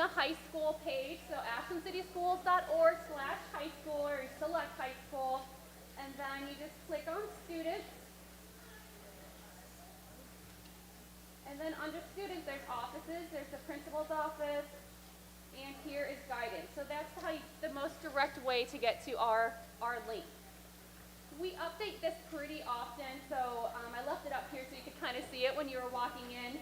the high school page, so ashlandcityschools.org/high school, or you select high school, and then you just click on students. And then under students, there's offices, there's the principal's office, and here is guidance. So that's the most direct way to get to our link. We update this pretty often, so I left it up here so you could kind of see it when you were walking in.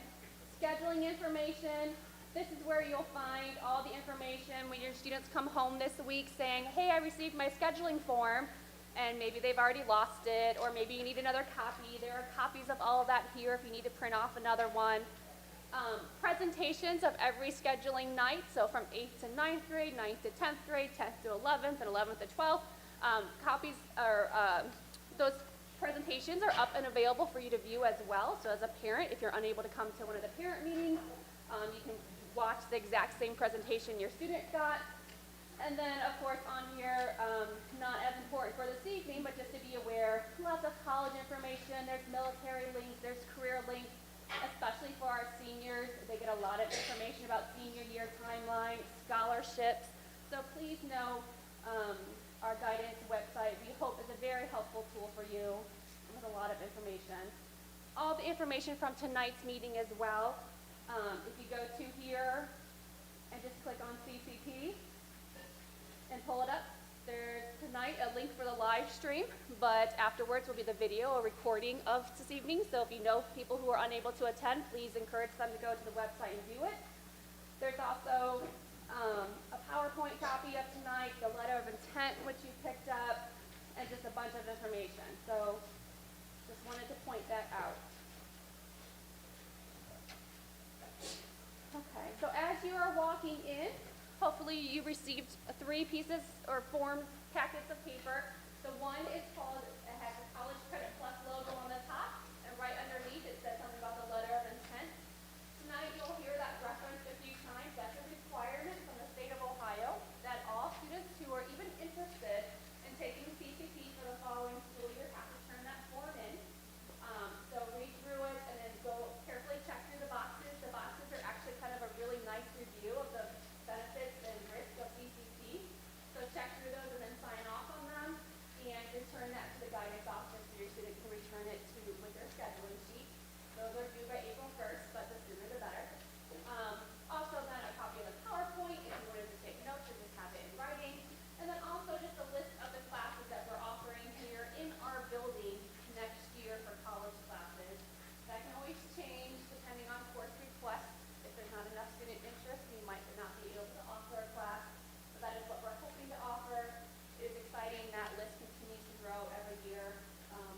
Scheduling information, this is where you'll find all the information when your students come home this week saying, hey, I received my scheduling form, and maybe they've already lost it, or maybe you need another copy. There are copies of all of that here if you need to print off another one. Presentations of every scheduling night, so from 8th to 9th grade, 9th to 10th grade, 10th to 11th, and 11th to 12th. Copies are, those presentations are up and available for you to view as well. So as a parent, if you're unable to come to one of the parent meetings, you can watch the exact same presentation your student got. And then, of course, on here, not as important for this evening, but just to be aware, lots of college information. There's military links, there's career links, especially for our seniors. They get a lot of information about senior year timeline, scholarships. So please know our guidance website, we hope, is a very helpful tool for you with a lot of information. All the information from tonight's meeting as well. If you go to here and just click on CCP and pull it up, there's tonight a link for the live stream, but afterwards will be the video or recording of this evening. So if you know people who are unable to attend, please encourage them to go to the website and view it. There's also a PowerPoint copy of tonight, the letter of intent which you picked up, and just a bunch of information. So just wanted to point that out. Okay, so as you are walking in, hopefully you received 3 pieces or form packets of paper. The one is called, it has the College Credit Plus logo on the top, and right underneath it says something about the letter of intent. Tonight you'll hear that referenced a few times. That's a requirement from the state of Ohio that all students who are even interested in taking CCP for the following school year have to turn that form in. So read through it and then go carefully check through the boxes. The boxes are actually kind of a really nice review of the benefits and risks of CCP. So check through those and then sign off on them and return that to the guidance office so your student can return it to with their scheduling sheet. Those are due by April 1st, but the sooner the better. Also then a copy of the PowerPoint if you wanted to take notes or just have it in writing. And then also just a list of the classes that we're offering here in our building next year for college classes. That can always change depending on course requests. If there's not enough student interest, we might not be able to offer a class. But that is what we're hoping to offer. It is exciting. That list continues to grow every year.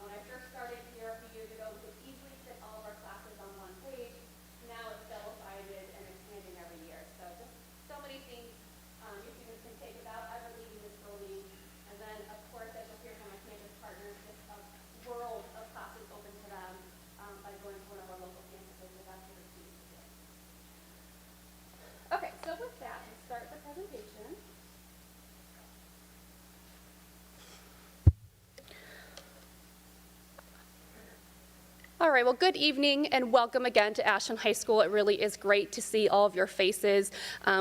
When I first started here a few years ago, we could easily fit all of our classes on one page. Now it's double-sided and expanding every year. So just so many things your students can take about ever leaving this building. And then, of course, as you'll hear from my campus partners, just a world of classes open to them by going to one of our local campuses. So that's what it's used to do. Okay, so with that, let's start the presentation. All right, well, good evening and welcome again to Ashland High School. It really is great to see all of your faces.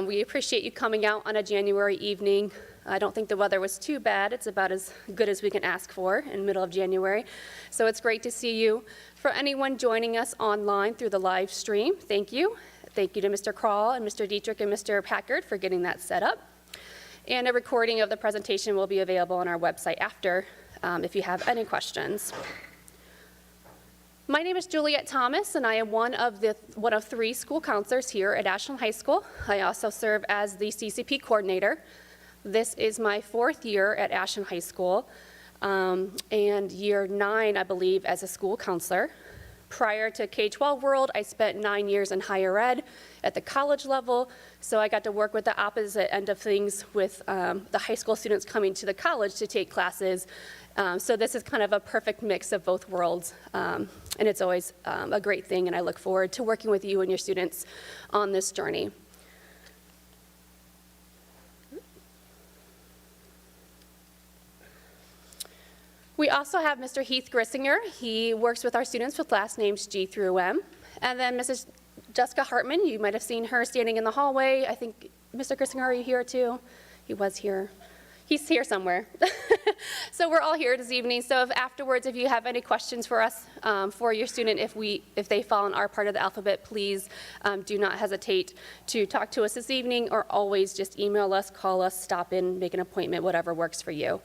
We appreciate you coming out on a January evening. I don't think the weather was too bad. It's about as good as we can ask for in the middle of January. So it's great to see you. For anyone joining us online through the live stream, thank you. Thank you to Mr. Krall and Mr. Dietrich and Mr. Packard for getting that set up. And a recording of the presentation will be available on our website after if you have any questions. My name is Juliet Thomas, and I am one of 3 school counselors here at Ashland High School. I also serve as the CCP coordinator. This is my 4th year at Ashland High School, and year 9, I believe, as a school counselor. Prior to K-12 world, I spent 9 years in higher ed at the college level, so I got to work with the opposite end of things with the high school students coming to the college to take classes. So this is kind of a perfect mix of both worlds, and it's always a great thing, and I look forward to working with you and your students on this journey. We also have Mr. Heath Grissinger. He works with our students with last names G through M. And then Mrs. Jessica Hartman, you might have seen her standing in the hallway. I think, Mr. Kissinger, are you here too? He was here. He's here somewhere. So we're all here this evening. So if afterwards, if you have any questions for us, for your student, if they fall in our part of the alphabet, please do not hesitate to talk to us this evening, or always just email us, call us, stop in, make an appointment, whatever works for you.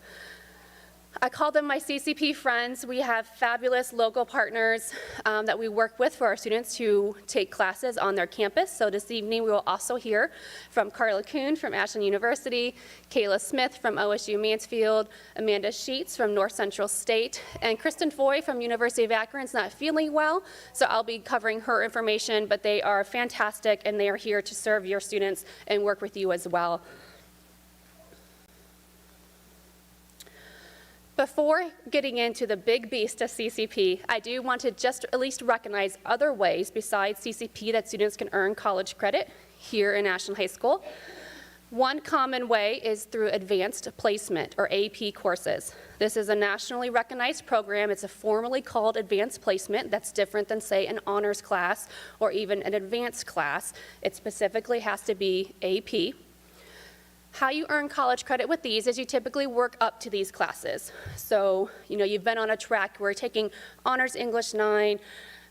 I call them my CCP friends. We have fabulous local partners that we work with for our students who take classes on their campus. So this evening we will also hear from Carla Kuhn from Ashland University, Kayla Smith from Osu Mansfield, Amanda Sheets from North Central State, and Kristen Foy from University of Akron's not feeling well, so I'll be covering her information, but they are fantastic and they are here to serve your students and work with you as well. Before getting into the big beast of CCP, I do want to just at least recognize other ways besides CCP that students can earn college credit here in Ashland High School. One common way is through advanced placement, or AP courses. This is a nationally recognized program. It's a formally called advanced placement. That's different than, say, an honors class or even an advanced class. It specifically has to be AP. How you earn college credit with these is you typically work up to these classes. So, you've been on a track where you're taking Honors English 9,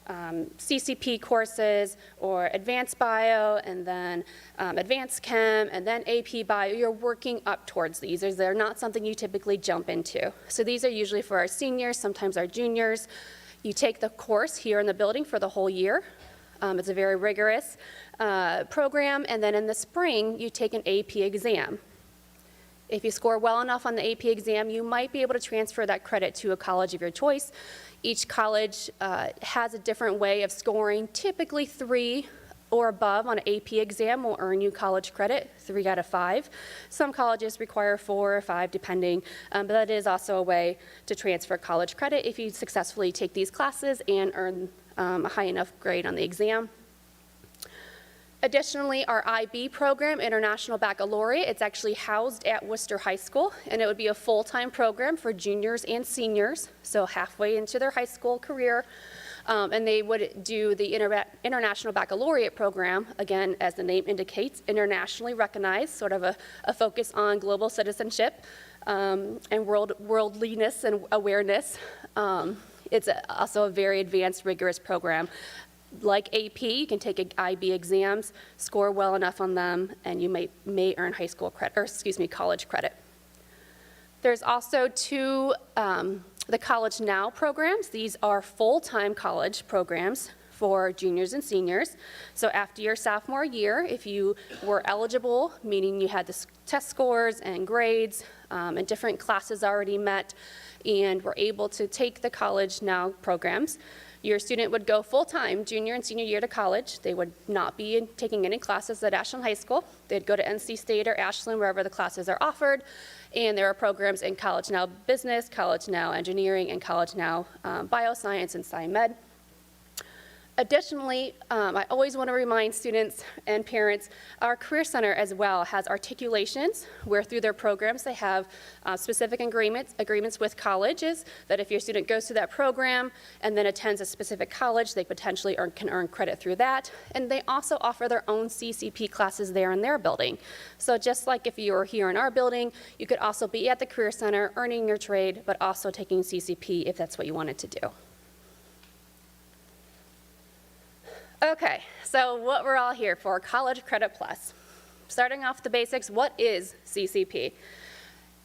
CCP courses, or Advanced Bio, and then Advanced Chem, and then AP Bio. You're working up towards these. They're not something you typically jump into. So these are usually for our seniors, sometimes our juniors. You take the course here in the building for the whole year. It's a very rigorous program, and then in the spring, you take an AP exam. If you score well enough on the AP exam, you might be able to transfer that credit to a college of your choice. Each college has a different way of scoring. Typically 3 or above on an AP exam will earn you college credit, 3 out of 5. Some colleges require 4 or 5 depending, but that is also a way to transfer college credit if you successfully take these classes and earn a high enough grade on the exam. Additionally, our IB program, International Baccalaureate, it's actually housed at Worcester High School, and it would be a full-time program for juniors and seniors, so halfway into their high school career. And they would do the International Baccalaureate program, again, as the name indicates, internationally recognized, sort of a focus on global citizenship and worldliness and awareness. It's also a very advanced, rigorous program. Like AP, you can take IB exams, score well enough on them, and you may earn high school credit, or college credit. There's also 2 the College Now programs. These are full-time college programs for juniors and seniors. So after your sophomore year, if you were eligible, meaning you had the test scores and grades and different classes already met, and were able to take the College Now programs, your student would go full-time junior and senior year to college. They would not be taking any classes at Ashland High School. They'd go to NC State or Ashland, wherever the classes are offered. And there are programs in College Now Business, College Now Engineering, and College Now Bioscience and SciMed. Additionally, I always want to remind students and parents, our Career Center as well has articulations where through their programs they have specific agreements with colleges that if your student goes through that program and then attends a specific college, they potentially can earn credit through that. And they also offer their own CCP classes there in their building. So just like if you were here in our building, you could also be at the Career Center earning your trade, but also taking CCP if that's what you wanted to do. Okay, so what we're all here for, College Credit Plus. Starting off the basics, what is CCP?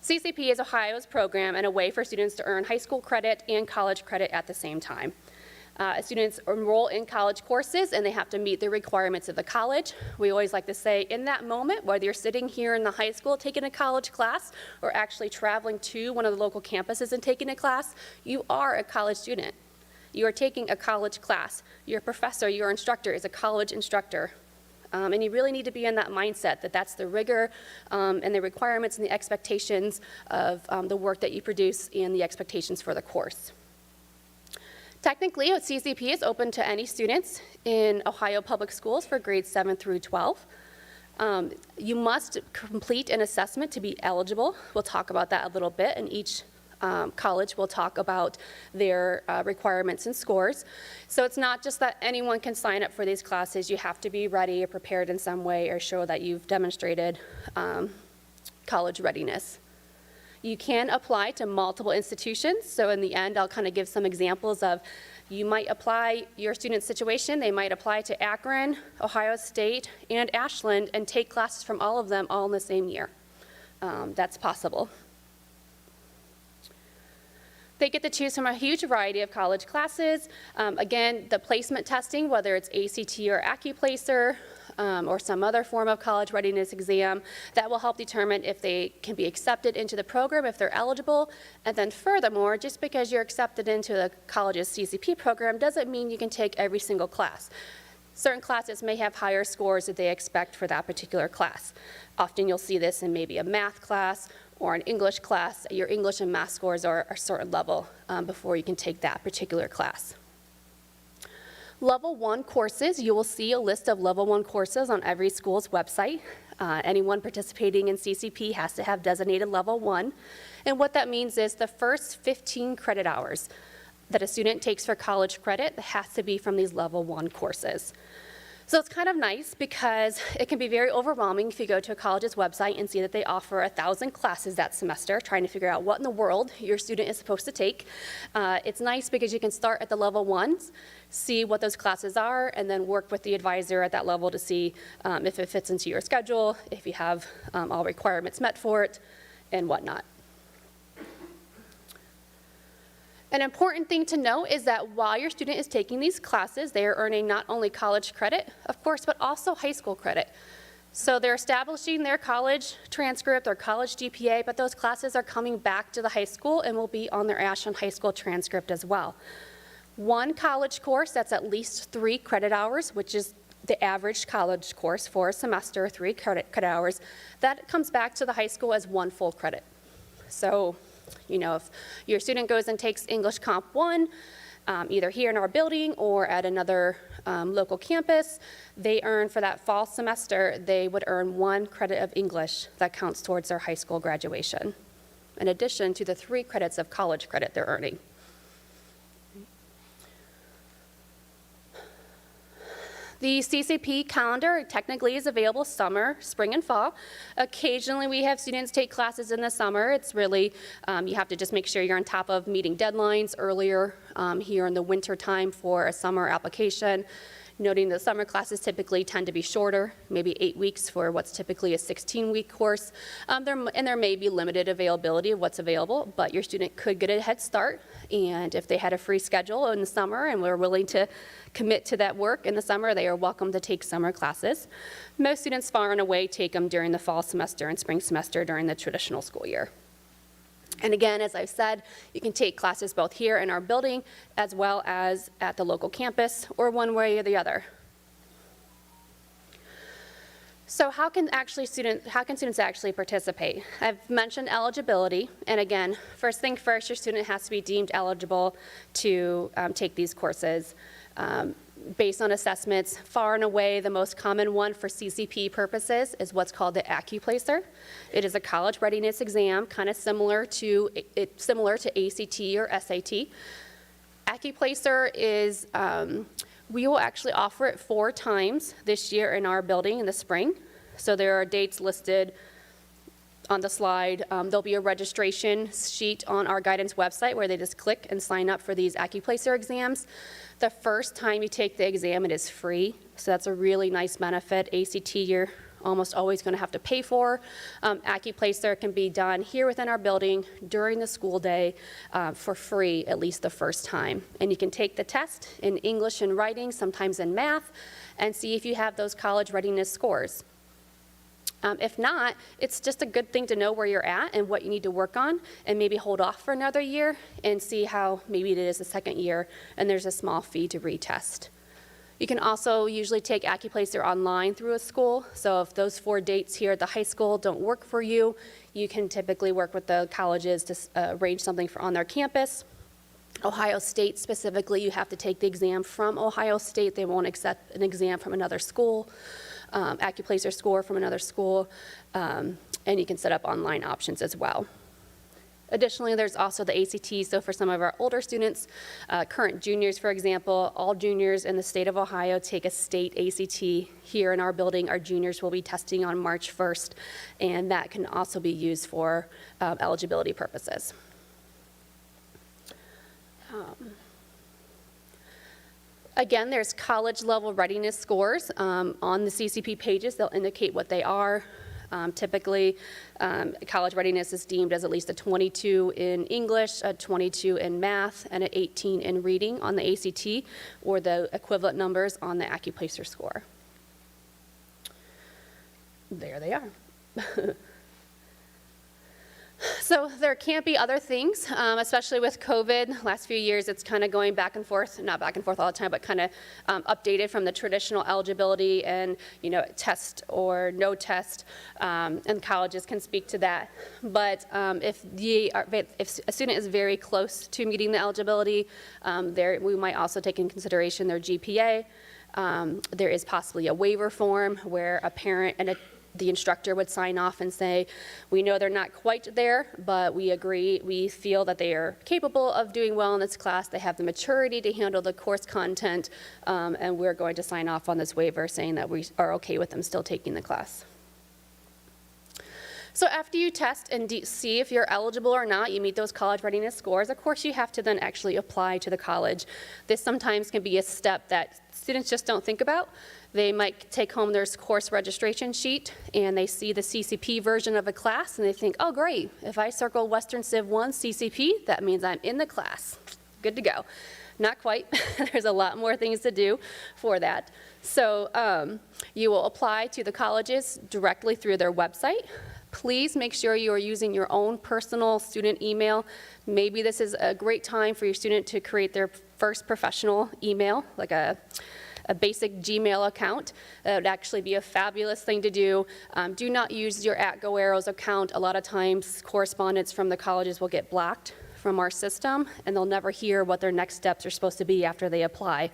CCP is Ohio's program and a way for students to earn high school credit and college credit at the same time. Students enroll in college courses and they have to meet the requirements of the college. We always like to say in that moment, whether you're sitting here in the high school taking a college class or actually traveling to one of the local campuses and taking a class, you are a college student. You are taking a college class. Your professor, your instructor is a college instructor. And you really need to be in that mindset that that's the rigor and the requirements and the expectations of the work that you produce and the expectations for the course. Technically, CCP is open to any students in Ohio public schools for grades 7 through 12. You must complete an assessment to be eligible. We'll talk about that a little bit in each college will talk about their requirements and scores. So it's not just that anyone can sign up for these classes. You have to be ready or prepared in some way or show that you've demonstrated college readiness. You can apply to multiple institutions. So in the end, I'll kind of give some examples of you might apply your student situation. They might apply to Akron, Ohio State, and Ashland and take classes from all of them all in the same year. That's possible. They get to choose from a huge variety of college classes. Again, the placement testing, whether it's ACT or Accuplacer, or some other form of college readiness exam, that will help determine if they can be accepted into the program, if they're eligible. And then furthermore, just because you're accepted into the college's CCP program doesn't mean you can take every single class. Certain classes may have higher scores that they expect for that particular class. Often you'll see this in maybe a math class or an English class. Your English and math scores are a certain level before you can take that particular class. Level 1 courses, you will see a list of level 1 courses on every school's website. Anyone participating in CCP has to have designated level 1. And what that means is the first 15 credit hours that a student takes for college credit has to be from these level 1 courses. So it's kind of nice because it can be very overwhelming if you go to a college's website and see that they offer 1,000 classes that semester, trying to figure out what in the world your student is supposed to take. It's nice because you can start at the level 1s, see what those classes are, and then work with the advisor at that level to see if it fits into your schedule, if you have all requirements met for it, and whatnot. An important thing to note is that while your student is taking these classes, they are earning not only college credit, of course, but also high school credit. So they're establishing their college transcript or college GPA, but those classes are coming back to the high school and will be on their Ashland High School transcript as well. One college course that's at least 3 credit hours, which is the average college course for a semester, 3 credit hours, that comes back to the high school as 1 full credit. So, you know, if your student goes and takes English Comp 1, either here in our building or at another local campus, they earn for that fall semester, they would earn 1 credit of English that counts towards their high school graduation, in addition to the 3 credits of college credit they're earning. The CCP calendar technically is available summer, spring, and fall. Occasionally we have students take classes in the summer. It's really, you have to just make sure you're on top of meeting deadlines earlier here in the winter time for a summer application. Noting the summer classes typically tend to be shorter, maybe 8 weeks for what's typically a 16-week course. There may be limited availability of what's available, but your student could get a head start. And if they had a free schedule in the summer and were willing to commit to that work in the summer, they are welcome to take summer classes. Most students far and away take them during the fall semester and spring semester during the traditional school year. And again, as I've said, you can take classes both here in our building as well as at the local campus, or one way or the other. So how can students actually participate? I've mentioned eligibility, and again, first thing first, your student has to be deemed eligible to take these courses. Based on assessments, far and away the most common one for CCP purposes is what's called the Accuplacer. It is a college readiness exam, kind of similar to ACT or SAT. Accuplacer is, we will actually offer it 4 times this year in our building in the spring. So there are dates listed on the slide. There'll be a registration sheet on our guidance website where they just click and sign up for these Accuplacer exams. The first time you take the exam, it is free, so that's a really nice benefit. ACT, you're almost always going to have to pay for. Accuplacer can be done here within our building during the school day for free, at least the first time. And you can take the test in English and writing, sometimes in math, and see if you have those college readiness scores. If not, it's just a good thing to know where you're at and what you need to work on, and maybe hold off for another year and see how maybe it is the second year and there's a small fee to retest. You can also usually take Accuplacer online through a school, so if those 4 dates here at the high school don't work for you, you can typically work with the colleges to arrange something on their campus. Ohio State specifically, you have to take the exam from Ohio State. They won't accept an exam from another school. Accuplacer score from another school, and you can set up online options as well. Additionally, there's also the ACT, so for some of our older students, current juniors, for example, all juniors in the state of Ohio take a state ACT. Here in our building, our juniors will be testing on March 1st, and that can also be used for eligibility purposes. Again, there's college level readiness scores on the CCP pages. They'll indicate what they are. Typically, college readiness is deemed as at least a 22 in English, a 22 in math, and an 18 in reading on the ACT, or the equivalent numbers on the AccuPlacer score. There they are. So there can't be other things, especially with COVID. Last few years, it's kind of going back and forth, not back and forth all the time, but kind of updated from the traditional eligibility and, test or no test, and colleges can speak to that. But if a student is very close to meeting the eligibility, we might also take into consideration their GPA. There is possibly a waiver form where a parent and the instructor would sign off and say, we know they're not quite there, but we agree, we feel that they are capable of doing well in this class, they have the maturity to handle the course content, and we're going to sign off on this waiver saying that we are okay with them still taking the class. So after you test and see if you're eligible or not, you meet those college readiness scores, of course you have to then actually apply to the college. This sometimes can be a step that students just don't think about. They might take home their course registration sheet and they see the CCP version of a class and they think, oh great, if I circle Western Civ 1 CCP, that means I'm in the class. Good to go. Not quite. There's a lot more things to do for that. So you will apply to the colleges directly through their website. Please make sure you are using your own personal student email. Maybe this is a great time for your student to create their first professional email, like a basic Gmail account. That would actually be a fabulous thing to do. Do not use your @GoArrows account. A lot of times correspondence from the colleges will get blocked from our system and they'll never hear what their next steps are supposed to be after they apply.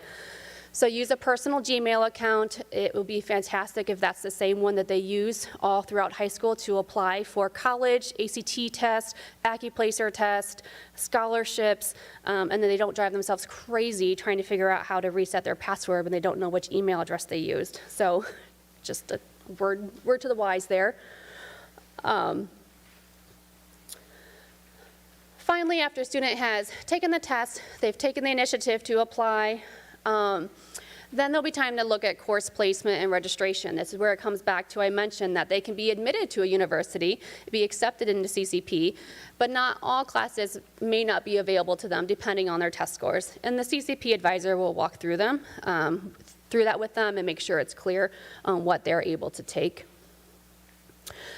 So use a personal Gmail account. It will be fantastic if that's the same one that they use all throughout high school to apply for college, ACT test, AccuPlacer test, scholarships, and then they don't drive themselves crazy trying to figure out how to reset their password when they don't know which email address they used. So just a word to the wise there. Finally, after a student has taken the test, they've taken the initiative to apply, then there'll be time to look at course placement and registration. This is where it comes back to, I mentioned that they can be admitted to a university, be accepted into CCP, but not all classes may not be available to them depending on their test scores. And the CCP advisor will walk through that with them and make sure it's clear on what they're able to take.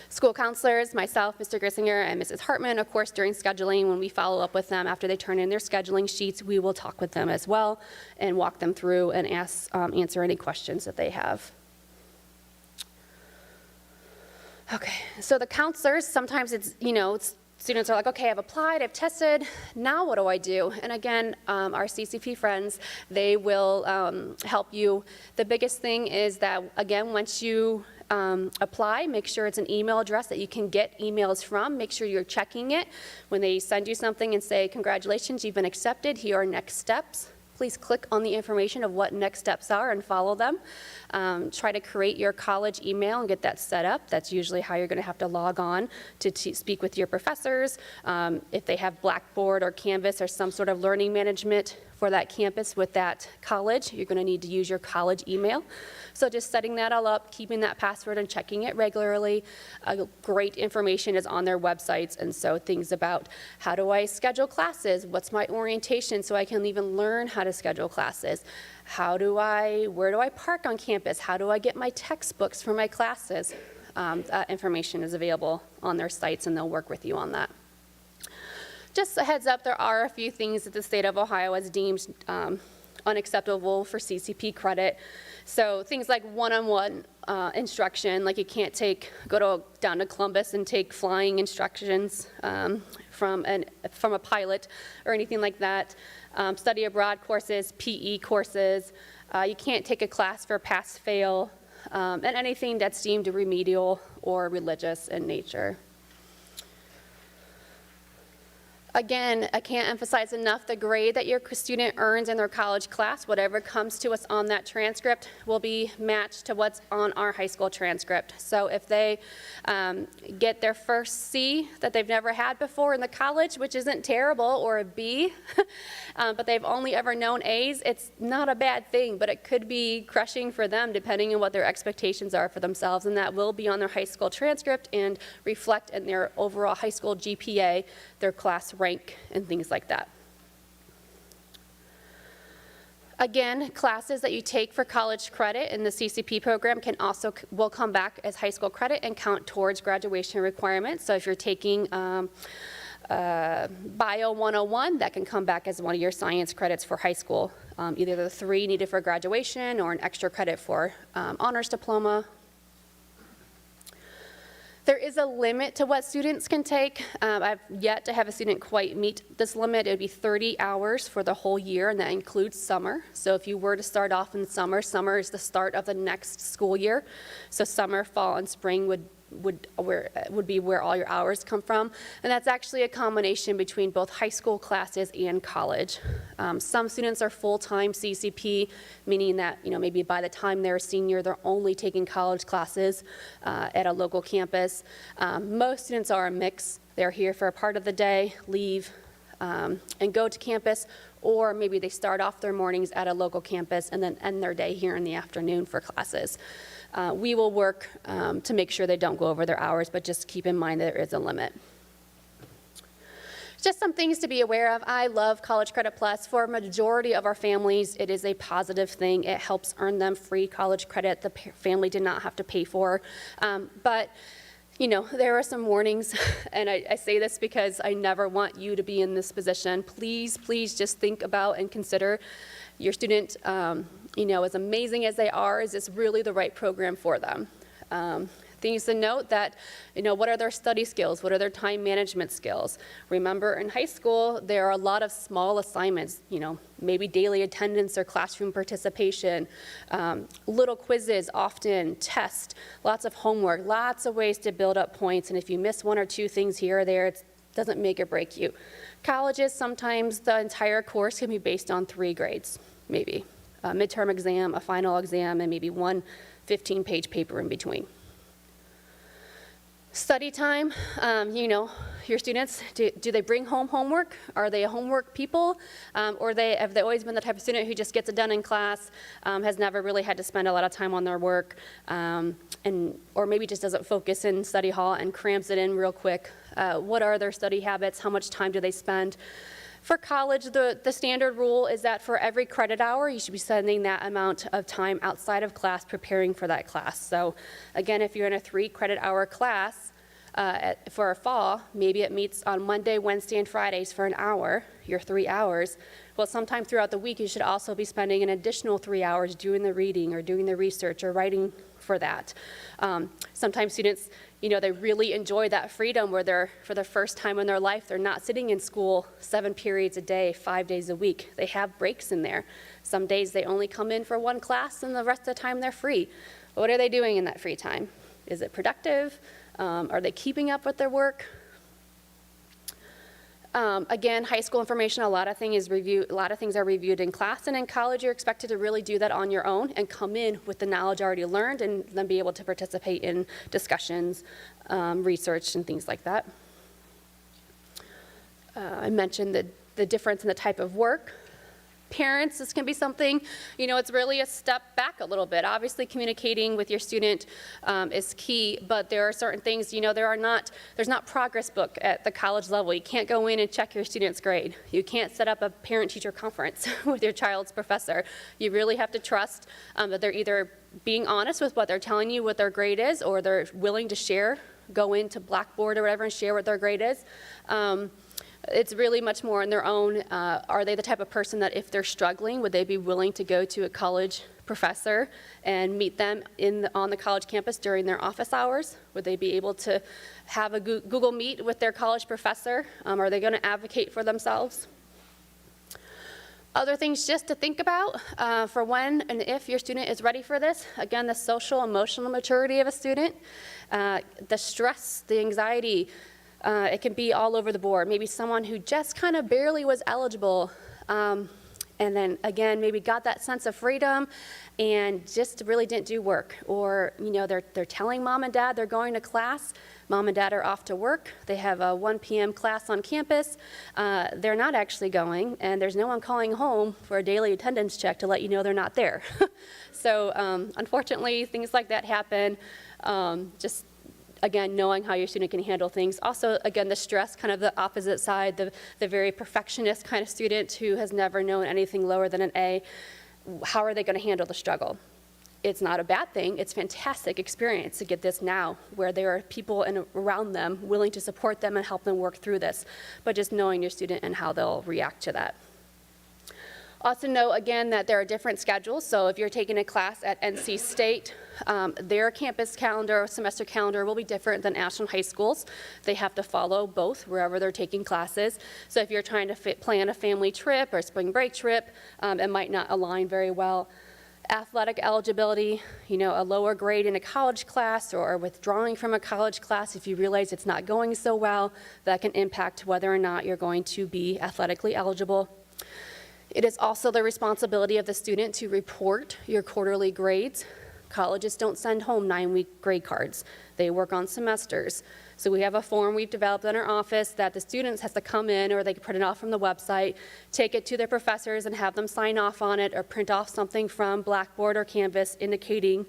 School counselors, myself, Mr. Grissinger, and Mrs. Hartman, of course, during scheduling, when we follow up with them after they turn in their scheduling sheets, we will talk with them as well and walk them through and answer any questions that they have. Okay, so the counselors, sometimes it's, students are like, okay, I've applied, I've tested, now what do I do? And again, our CCP friends, they will help you. The biggest thing is that, again, once you apply, make sure it's an email address that you can get emails from. Make sure you're checking it. When they send you something and say, congratulations, you've been accepted, here are next steps. Please click on the information of what next steps are and follow them. Try to create your college email and get that set up. That's usually how you're going to have to log on to speak with your professors. If they have Blackboard or Canvas or some sort of learning management for that campus with that college, you're going to need to use your college email. So just setting that all up, keeping that password and checking it regularly. Great information is on their websites, and so things about how do I schedule classes, what's my orientation so I can even learn how to schedule classes, where do I park on campus, how do I get my textbooks for my classes. That information is available on their sites and they'll work with you on that. Just a heads up, there are a few things that the state of Ohio has deemed unacceptable for CCP credit. So things like one-on-one instruction, like you can't go down to Columbus and take flying instructions from a pilot or anything like that. Study abroad courses, PE courses. You can't take a class for pass-fail, and anything that's deemed remedial or religious in nature. Again, I can't emphasize enough the grade that your student earns in their college class, whatever comes to us on that transcript, will be matched to what's on our high school transcript. So if they get their first C that they've never had before in the college, which isn't terrible, or a B, but they've only ever known A's, it's not a bad thing, but it could be crushing for them depending on what their expectations are for themselves, and that will be on their high school transcript and reflect in their overall high school GPA, their class rank, and things like that. Again, classes that you take for college credit in the CCP program will come back as high school credit and count towards graduation requirements. So if you're taking Bio 101, that can come back as one of your science credits for high school. Either the 3 needed for graduation or an extra credit for honors diploma. There is a limit to what students can take. I've yet to have a student quite meet this limit. It would be 30 hours for the whole year, and that includes summer. So if you were to start off in summer, summer is the start of the next school year. So summer, fall, and spring would be where all your hours come from. And that's actually a combination between both high school classes and college. Some students are full-time CCP, meaning that, maybe by the time they're a senior, they're only taking college classes at a local campus. Most students are a mix. They're here for a part of the day, leave, and go to campus, or maybe they start off their mornings at a local campus and then end their day here in the afternoon for classes. We will work to make sure they don't go over their hours, but just keep in mind that there is a limit. Just some things to be aware of. I love College Credit Plus. For a majority of our families, it is a positive thing. It helps earn them free college credit the family did not have to pay for. But there are some warnings, and I say this because I never want you to be in this position. Please, please just think about and consider your student, as amazing as they are, is this really the right program for them? Things to note that, what are their study skills? What are their time management skills? Remember, in high school, there are a lot of small assignments, maybe daily attendance or classroom participation, little quizzes, often tests, lots of homework, lots of ways to build up points. And if you miss 1 or 2 things here or there, it doesn't make or break you. Colleges, sometimes the entire course can be based on 3 grades, maybe. A midterm exam, a final exam, and maybe 1 15-page paper in between. Study time, your students, do they bring home homework? Are they homework people? Or have they always been the type of student who just gets it done in class, has never really had to spend a lot of time on their work, or maybe just doesn't focus in study hall and crams it in real quick? What are their study habits? How much time do they spend? For college, the standard rule is that for every credit hour, you should be spending that amount of time outside of class preparing for that class. So again, if you're in a 3 credit hour class for a fall, maybe it meets on Monday, Wednesday, and Fridays for an hour, your 3 hours. Well, sometime throughout the week, you should also be spending an additional 3 hours doing the reading or doing the research or writing for that. Sometimes students, they really enjoy that freedom where they're, for the first time in their life, they're not sitting in school 7 periods a day, 5 days a week. They have breaks in there. Some days they only come in for 1 class and the rest of the time they're free. What are they doing in that free time? Is it productive? Are they keeping up with their work? Again, high school information, a lot of things are reviewed in class, and in college you're expected to really do that on your own and come in with the knowledge already learned and then be able to participate in discussions, research, and things like that. I mentioned the difference in the type of work. Parents, this can be something, it's really a step back a little bit. Obviously, communicating with your student is key, but there are certain things, there's not progress book at the college level. You can't go in and check your student's grade. You can't set up a parent-teacher conference with your child's professor. You really have to trust that they're either being honest with what they're telling you, what their grade is, or they're willing to share, go into Blackboard or whatever and share what their grade is. It's really much more on their own. Are they the type of person that if they're struggling, would they be willing to go to a college professor and meet them on the college campus during their office hours? Would they be able to have a Google Meet with their college professor? Are they going to advocate for themselves? Other things just to think about for when and if your student is ready for this. Again, the social, emotional maturity of a student, the stress, the anxiety, It can be all over the board. Maybe someone who just kind of barely was eligible, and then again, maybe got that sense of freedom and just really didn't do work. Or, you know, they're telling mom and dad they're going to class. Mom and dad are off to work. They have a 1 p.m. class on campus. They're not actually going, and there's no one calling home for a daily attendance check to let you know they're not there. So unfortunately, things like that happen. Just again, knowing how your student can handle things. Also, again, the stress, kind of the opposite side, the very perfectionist kind of student who has never known anything lower than an A. How are they going to handle the struggle? It's not a bad thing. It's fantastic experience to get this now, where there are people around them willing to support them and help them work through this. But just knowing your student and how they'll react to that. Also know, again, that there are different schedules. So if you're taking a class at NC State, their campus calendar or semester calendar will be different than Ashland High School's. They have to follow both wherever they're taking classes. So if you're trying to plan a family trip or spring break trip, it might not align very well. Athletic eligibility, you know, a lower grade in a college class or withdrawing from a college class, if you realize it's not going so well, that can impact whether or not you're going to be athletically eligible. It is also the responsibility of the student to report your quarterly grades. Colleges don't send home 9-week grade cards. They work on semesters. So we have a form we've developed in our office that the students has to come in, or they can print it off from the website, take it to their professors and have them sign off on it, or print off something from Blackboard or Canvas indicating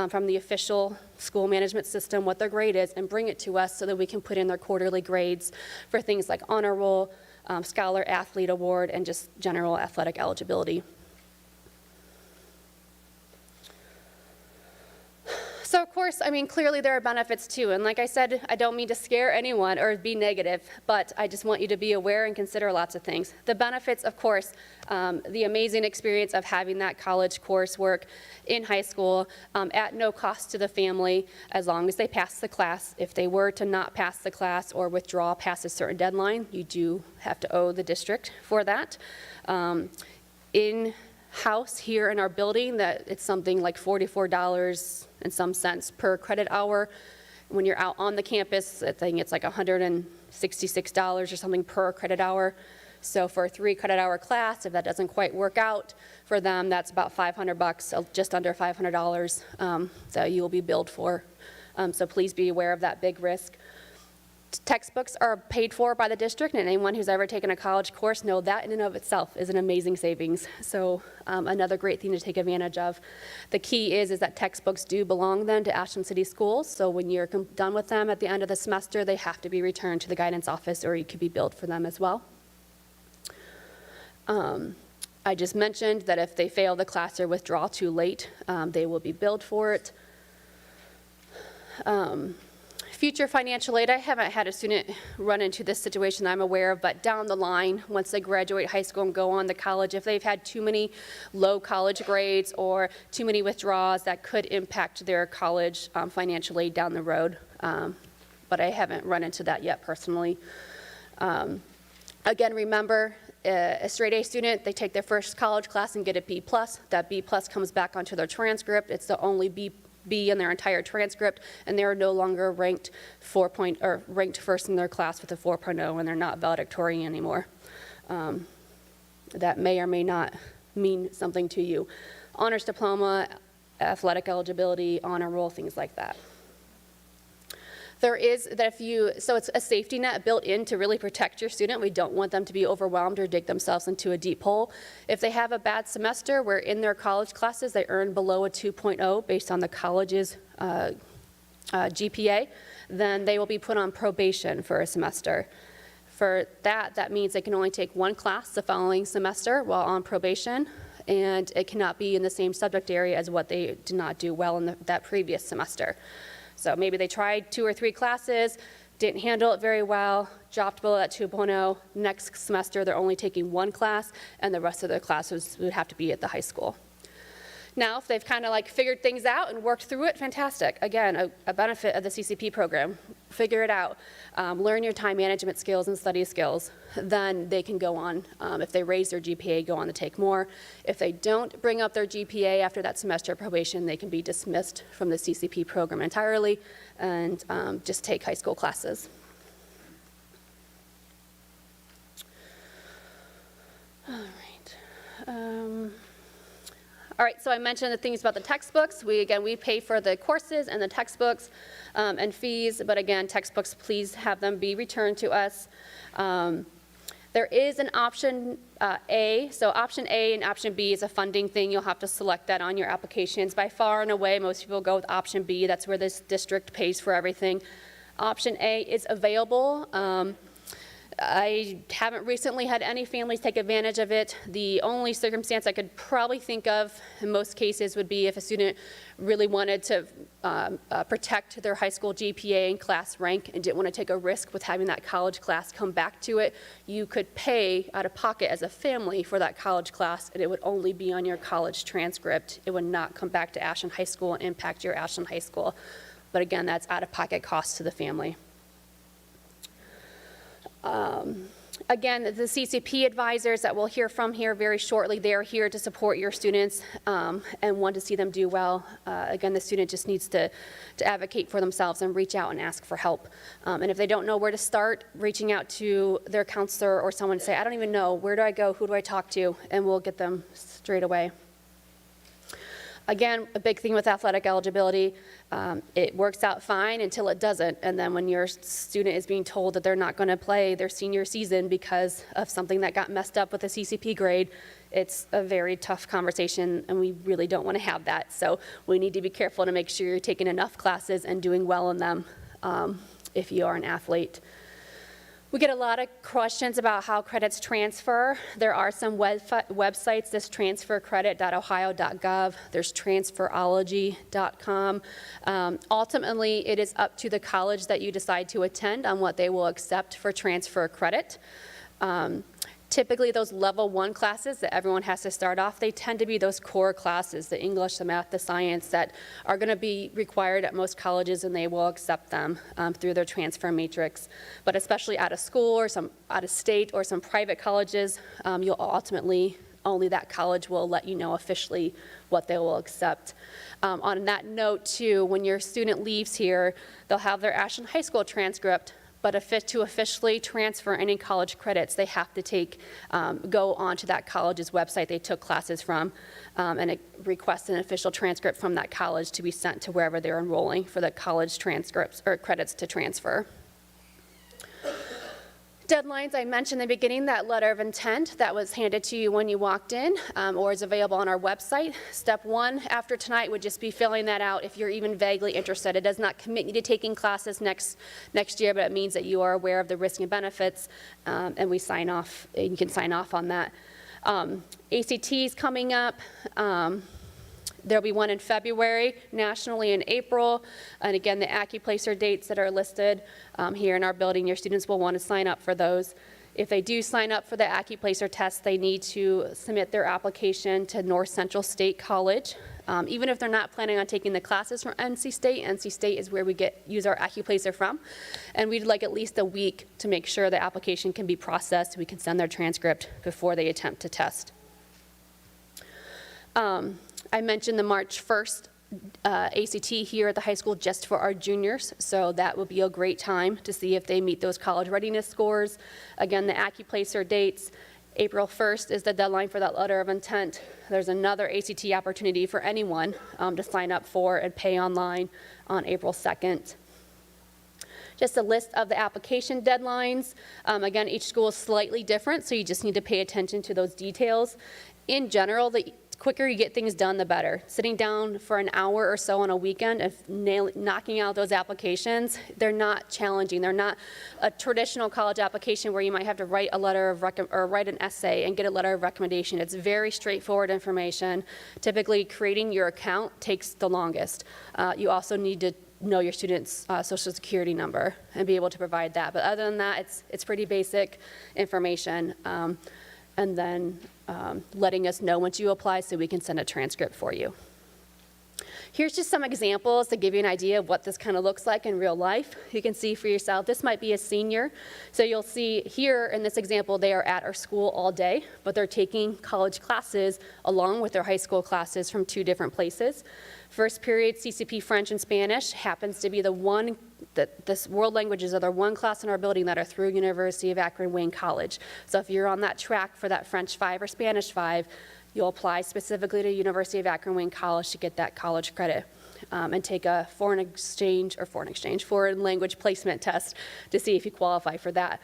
from the official school management system what their grade is, and bring it to us so that we can put in their quarterly grades for things like honor roll, Scholar Athlete Award, and just general athletic eligibility. So of course, I mean, clearly there are benefits too. And like I said, I don't mean to scare anyone or be negative, but I just want you to be aware and consider lots of things. The benefits, of course, the amazing experience of having that college coursework in high school at no cost to the family, as long as they pass the class. If they were to not pass the class or withdraw past a certain deadline, you do have to owe the district for that. In-house here in our building, that it's something like $44 in some sense per credit hour. When you're out on the campus, I think it's like $166 or something per credit hour. So for a 3 credit hour class, if that doesn't quite work out for them, that's about $500, just under $500 that you will be billed for. So please be aware of that big risk. Textbooks are paid for by the district, and anyone who's ever taken a college course know that in and of itself is an amazing savings. So another great thing to take advantage of. The key is that textbooks do belong then to Ashland City Schools, so when you're done with them at the end of the semester, they have to be returned to the guidance office, or you could be billed for them as well. I just mentioned that if they fail the class or withdraw too late, they will be billed for it. Future financial aid, I haven't had a student run into this situation I'm aware of, but down the line, once they graduate high school and go on to college, if they've had too many low college grades or too many withdrawals, that could impact their college financial aid down the road. But I haven't run into that yet personally. Again, remember, a straight A student, they take their first college class and get a B+. That B+ comes back onto their transcript. It's the only B in their entire transcript, and they're no longer ranked ranked first in their class with a 4.0, and they're not valedictorian anymore. That may or may not mean something to you. Honors diploma, athletic eligibility, honor roll, things like that. There is that so it's a safety net built in to really protect your student. We don't want them to be overwhelmed or dig themselves into a deep hole. If they have a bad semester where in their college classes they earn below a 2.0 based on the college's GPA, then they will be put on probation for a semester. For that means they can only take 1 class the following semester while on probation, and it cannot be in the same subject area as what they did not do well in that previous semester. So maybe they tried 2 or 3 classes, didn't handle it very well, dropped below that 2.0. Next semester, they're only taking 1 class, and the rest of their classes would have to be at the high school. Now, if they've kind of like figured things out and worked through it, fantastic. Again, a benefit of the CCP program. Figure it out. Learn your time management skills and study skills. Then they can go on, if they raise their GPA, go on to take more. If they don't bring up their GPA after that semester of probation, they can be dismissed from the CCP program entirely and just take high school classes. All right, so I mentioned the things about the textbooks. We pay for the courses and the textbooks and fees, but again, textbooks, please have them be returned to us. There is an option A, so option A and option B is a funding thing. You'll have to select that on your applications. By far and away, most people go with option B. That's where this district pays for everything. Option A is available. I haven't recently had any families take advantage of it. The only circumstance I could probably think of in most cases would be if a student really wanted to protect their high school GPA and class rank and didn't want to take a risk with having that college class come back to it. You could pay out of pocket as a family for that college class, and it would only be on your college transcript. It would not come back to Ashland High School and impact your Ashland High School. But again, that's out of pocket cost to the family. Again, the CCP advisors that we'll hear from here very shortly, they are here to support your students and want to see them do well. Again, the student just needs to advocate for themselves and reach out and ask for help. And if they don't know where to start, reaching out to their counselor or someone, say, I don't even know, where do I go, who do I talk to, and we'll get them straight away. Again, a big thing with athletic eligibility, it works out fine until it doesn't. And then when your student is being told that they're not going to play their senior season because of something that got messed up with a CCP grade, it's a very tough conversation, and we really don't want to have that. So we need to be careful to make sure you're taking enough classes and doing well in them if you are an athlete. We get a lot of questions about how credits transfer. There are some websites, this transfercredit.ohio.gov. There's transferology.com. Ultimately, it is up to the college that you decide to attend on what they will accept for transfer credit. Typically, those level 1 classes that everyone has to start off, they tend to be those core classes, the English, the math, the science, that are going to be required at most colleges, and they will accept them through their transfer matrix. But especially out of school or some out of state or some private colleges, you'll ultimately, only that college will let you know officially what they will accept. On that note, too, when your student leaves here, they'll have their Ashland High School transcript, but to officially transfer any college credits, they have to go onto that college's website they took classes from and request an official transcript from that college to be sent to wherever they're enrolling for the college transcripts or credits to transfer. Deadlines, I mentioned in the beginning, that letter of intent that was handed to you when you walked in or is available on our website. Step 1 after tonight would just be filling that out if you're even vaguely interested. It does not commit you to taking classes next year, but it means that you are aware of the risks and benefits, and we sign off. You can sign off on that. ACT is coming up. There'll be one in February, nationally in April, and again, the AccuPlacer dates that are listed here in our building, your students will want to sign up for those. If they do sign up for the AccuPlacer test, they need to submit their application to North Central State College. Even if they're not planning on taking the classes from NC State is where we use our AccuPlacer from, and we'd like at least a week to make sure the application can be processed. We can send their transcript before they attempt to test. I mentioned the March 1st ACT here at the high school just for our juniors, so that will be a great time to see if they meet those college readiness scores. Again, the AccuPlacer dates, April 1st is the deadline for that letter of intent. There's another ACT opportunity for anyone to sign up for and pay online on April 2nd. Just a list of the application deadlines. Again, each school is slightly different, so you just need to pay attention to those details. In general, the quicker you get things done, the better. Sitting down for an hour or so on a weekend and knocking out those applications, they're not challenging. They're not a traditional college application where you might have to write a letter of or write an essay and get a letter of recommendation. It's very straightforward information. Typically, creating your account takes the longest. You also need to know your student's social security number and be able to provide that. But other than that, it's pretty basic information. And then letting us know once you apply so we can send a transcript for you. Here's just some examples to give you an idea of what this kind of looks like in real life. You can see for yourself, this might be a senior. So you'll see here in this example, they are at our school all day, but they're taking college classes along with their high school classes from 2 different places. First period, CCP French and Spanish happens to be the one, this world languages are the one class in our building that are through University of Akron Wayne College. So if you're on that track for that French 5 or Spanish 5, you'll apply specifically to University of Akron Wayne College to get that college credit and take a foreign language placement test to see if you qualify for that.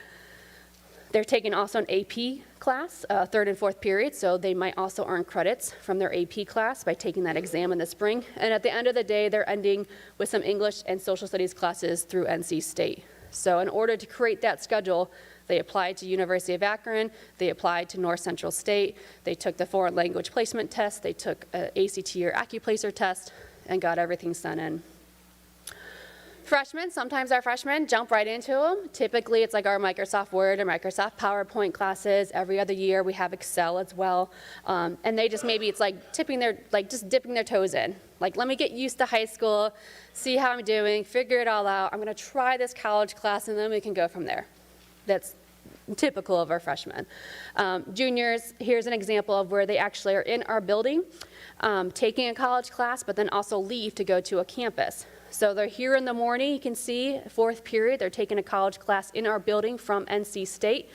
They're taking also an AP class, 3rd and 4th period, so they might also earn credits from their AP class by taking that exam in the spring. And at the end of the day, they're ending with some English and social studies classes through NC State. So in order to create that schedule, they applied to University of Akron, they applied to North Central State, they took the foreign language placement test, they took an ACT or Accuplacer test, and got everything sent in. Freshmen, sometimes our freshmen jump right into them. Typically, it's like our Microsoft Word or Microsoft PowerPoint classes. Every other year, we have Excel as well. And they just maybe it's like just dipping their toes in. Like, let me get used to high school, see how I'm doing, figure it all out. I'm going to try this college class, and then we can go from there. That's typical of our freshmen. Juniors, here's an example of where they actually are in our building, taking a college class, but then also leave to go to a campus. So they're here in the morning, you can see, 4th period, they're taking a college class in our building from NC State.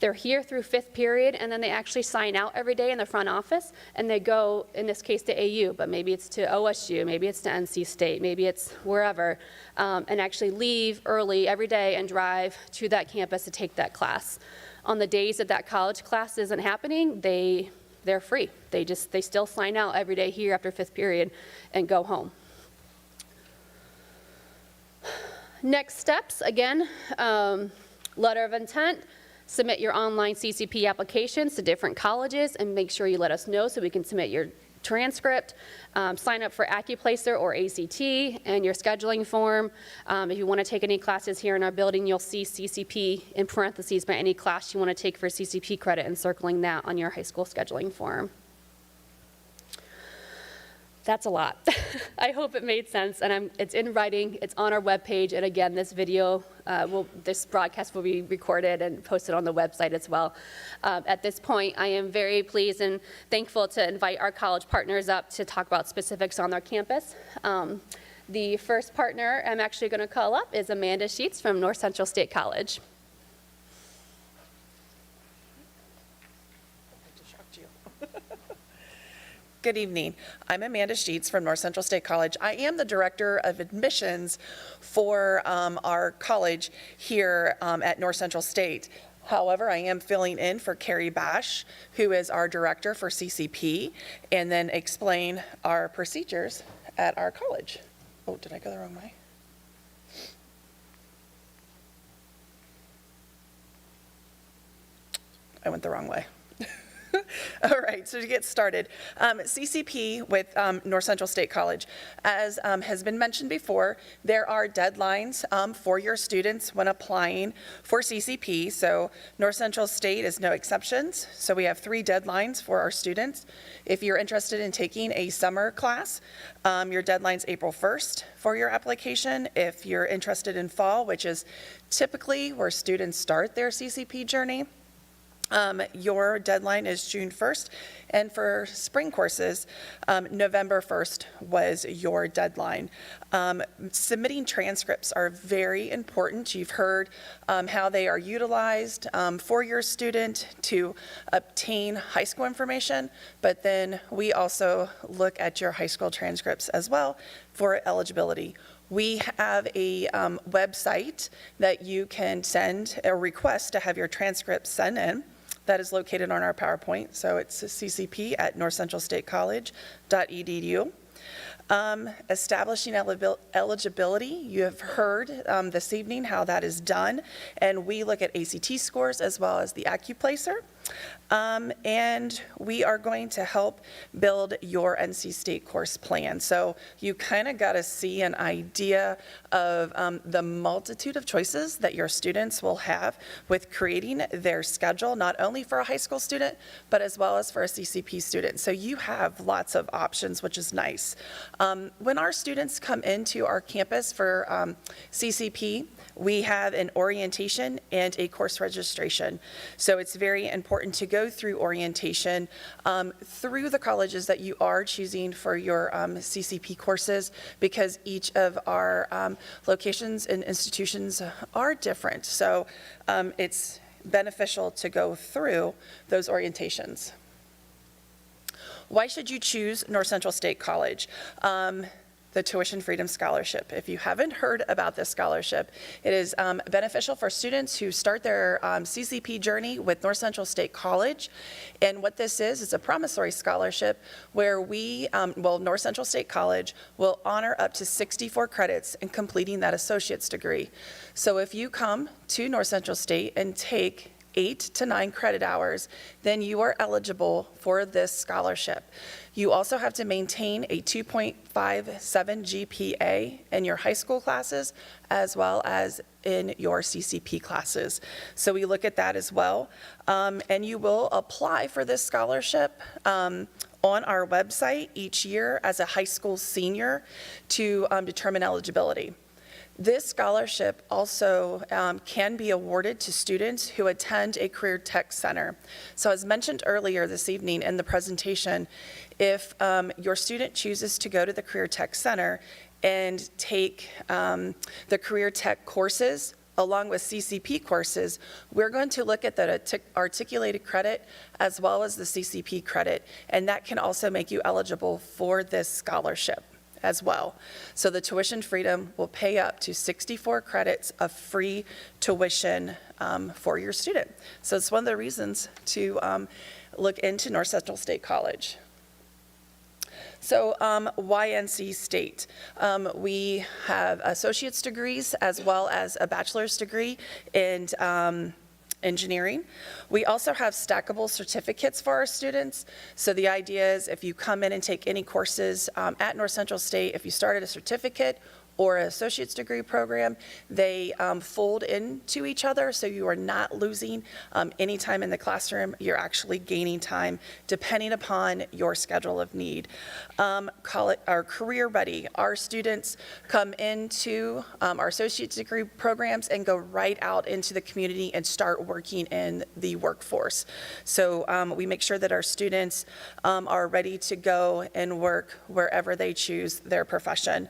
They're here through 5th period, and then they actually sign out every day in the front office, and they go, in this case, to AU, but maybe it's to OSU, maybe it's to NC State, maybe it's wherever, and actually leave early every day and drive to that campus to take that class. On the days that that college class isn't happening, they're free. They still sign out every day here after 5th period and go home. Next steps, again, letter of intent. Submit your online CCP applications to different colleges and make sure you let us know so we can submit your transcript. Sign up for Accuplacer or ACT and your scheduling form. If you want to take any classes here in our building, you'll see CCP in parentheses by any class you want to take for CCP credit and circling that on your high school scheduling form. That's a lot. I hope it made sense, and it's in writing, it's on our webpage, and again, this video, this broadcast will be recorded and posted on the website as well. At this point, I am very pleased and thankful to invite our college partners up to talk about specifics on their campus. The first partner I'm actually going to call up is Amanda Sheets from North Central State College. Good evening. I'm Amanda Sheets from North Central State College. I am the Director of Admissions for our college here at North Central State. However, I am filling in for Carrie Bash, who is our Director for CCP, and then explain our procedures at our college. Oh, did I go the wrong way? I went the wrong way. All right, so to get started, CCP with North Central State College. As has been mentioned before, there are deadlines for your students when applying for CCP. So North Central State is no exceptions. So we have 3 deadlines for our students. If you're interested in taking a summer class, your deadline's April 1st for your application. If you're interested in fall, which is typically where students start their CCP journey, your deadline is June 1st, and for spring courses, November 1st was your deadline. Submitting transcripts are very important. You've heard how they are utilized for your student to obtain high school information, but then we also look at your high school transcripts as well for eligibility. We have a website that you can send a request to have your transcripts sent in. That is located on our PowerPoint, so it's ccp@northcentralstatecollege.edu. Establishing eligibility, you have heard this evening how that is done, and we look at ACT scores as well as the Accuplacer. And we are going to help build your NC State course plan. So you kind of got to see an idea of the multitude of choices that your students will have with creating their schedule, not only for a high school student, but as well as for a CCP student. So you have lots of options, which is nice. When our students come into our campus for CCP, we have an orientation and a course registration. So it's very important to go through orientation through the colleges that you are choosing for your CCP courses, because each of our locations and institutions are different. So it's beneficial to go through those orientations. Why should you choose North Central State College? The Tuition Freedom Scholarship. If you haven't heard about this scholarship, it is beneficial for students who start their CCP journey with North Central State College. And what this is a promissory scholarship where North Central State College will honor up to 64 credits in completing that associate's degree. So if you come to North Central State and take 8 to 9 credit hours, then you are eligible for this scholarship. You also have to maintain a 2.57 GPA in your high school classes as well as in your CCP classes. So we look at that as well. And you will apply for this scholarship on our website each year as a high school senior to determine eligibility. This scholarship also can be awarded to students who attend a career tech center. So as mentioned earlier this evening in the presentation, if your student chooses to go to the career tech center and take the career tech courses along with CCP courses, we're going to look at the articulated credit as well as the CCP credit, and that can also make you eligible for this scholarship as well. So the tuition freedom will pay up to 64 credits of free tuition for your student. So it's one of the reasons to look into North Central State College. So why NC State? We have associate's degrees as well as a bachelor's degree in engineering. We also have stackable certificates for our students. So the idea is if you come in and take any courses at North Central State, if you started a certificate or an associate's degree program, they fold into each other, so you are not losing any time in the classroom. You're actually gaining time depending upon your schedule of need. Call it our career ready. Our students come into our associate's degree programs and go right out into the community and start working in the workforce. So we make sure that our students are ready to go and work wherever they choose their profession.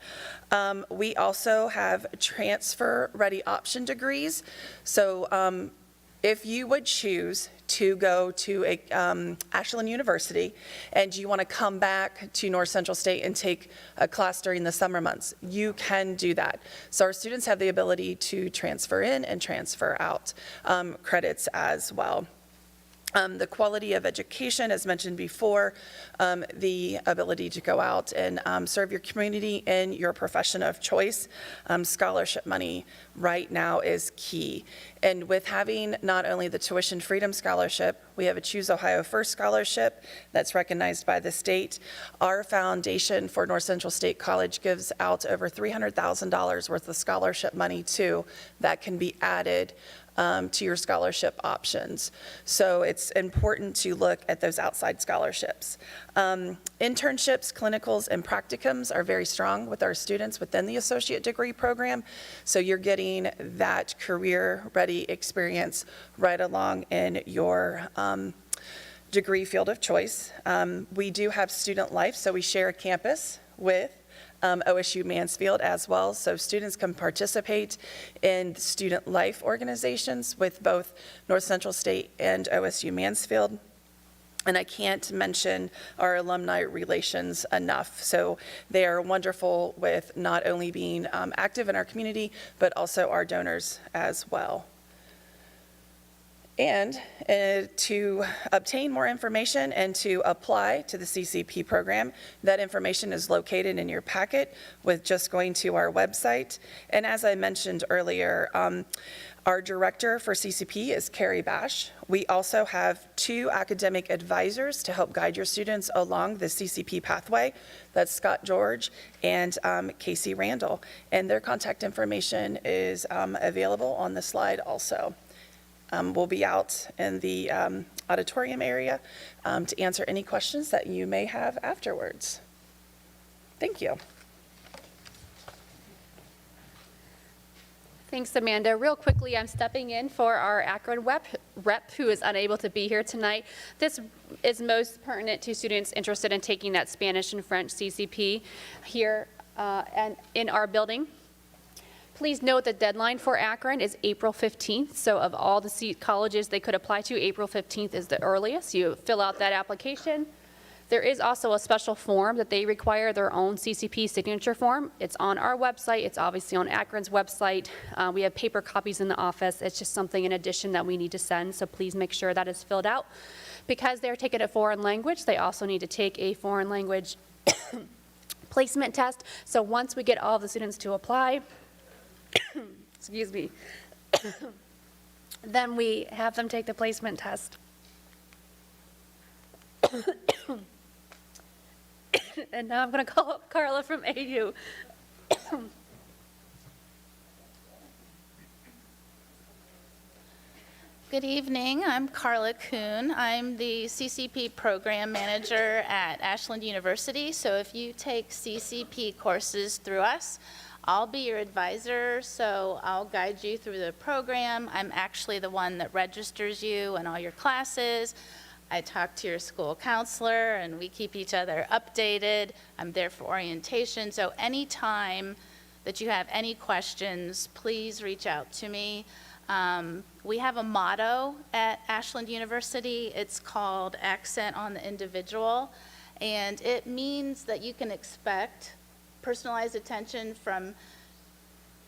We also have transfer-ready option degrees. So if you would choose to go to Ashland University and you want to come back to North Central State and take a class during the summer months, you can do that. So our students have the ability to transfer in and transfer out credits as well. The quality of education, as mentioned before, the ability to go out and serve your community in your profession of choice. Scholarship money right now is key. And with having not only the Tuition Freedom Scholarship, we have a Choose Ohio First Scholarship that's recognized by the state. Our foundation for North Central State College gives out over $300,000 worth of scholarship money too that can be added to your scholarship options. So it's important to look at those outside scholarships. Internships, clinicals, and practicums are very strong with our students within the associate degree program. So you're getting that career-ready experience right along in your degree field of choice. We do have student life, so we share a campus with Osu Mansfield as well, so students can participate in student life organizations with both North Central State and Osu Mansfield. And I can't mention our alumni relations enough. So they are wonderful with not only being active in our community, but also our donors as well. And to obtain more information and to apply to the CCP program, that information is located in your packet with just going to our website. And as I mentioned earlier, our director for CCP is Carrie Bash. We also have 2 academic advisors to help guide your students along the CCP pathway. That's Scott George and Casey Randall. And their contact information is available on the slide also. We'll be out in the auditorium area to answer any questions that you may have afterwards. Thank you. Thanks, Amanda. Real quickly, I'm stepping in for our Akron rep who is unable to be here tonight. This is most pertinent to students interested in taking that Spanish and French CCP here and in our building. Please note the deadline for Akron is April 15th. So of all the colleges they could apply to, April 15th is the earliest. You fill out that application. There is also a special form that they require, their own CCP signature form. It's on our website. It's obviously on Akron's website. We have paper copies in the office. It's just something in addition that we need to send, so please make sure that is filled out. Because they're taking a foreign language, they also need to take a foreign language placement test. So once we get all of the students to apply, excuse me, then we have them take the placement test. And now I'm going to call up Carla from AU. Good evening. I'm Carla Kuhn. I'm the CCP program manager at Ashland University. So if you take CCP courses through us, I'll be your advisor, so I'll guide you through the program. I'm actually the one that registers you in all your classes. I talk to your school counselor, and we keep each other updated. I'm there for orientation, so anytime that you have any questions, please reach out to me. We have a motto at Ashland University. It's called Accent on the Individual, and it means that you can expect personalized attention from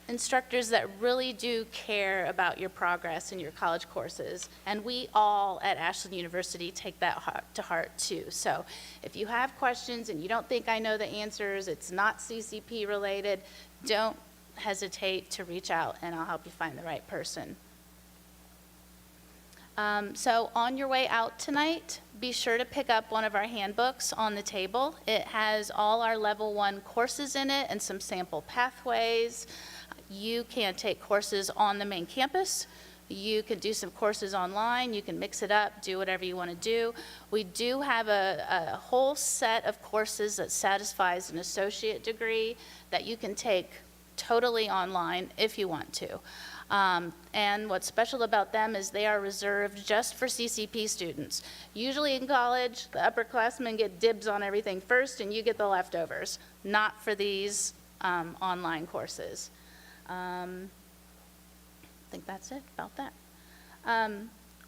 instructors that really do care about your progress in your college courses. And we all at Ashland University take that to heart too. So if you have questions and you don't think I know the answers, it's not CCP related, don't hesitate to reach out and I'll help you find the right person. So on your way out tonight, be sure to pick up one of our handbooks on the table. It has all our level 1 courses in it and some sample pathways. You can take courses on the main campus. You can do some courses online. You can mix it up, do whatever you want to do. We do have a whole set of courses that satisfies an associate degree that you can take totally online if you want to. And what's special about them is they are reserved just for CCP students. Usually in college, the upperclassmen get dibs on everything first and you get the leftovers, not for these online courses. I think that's it about that.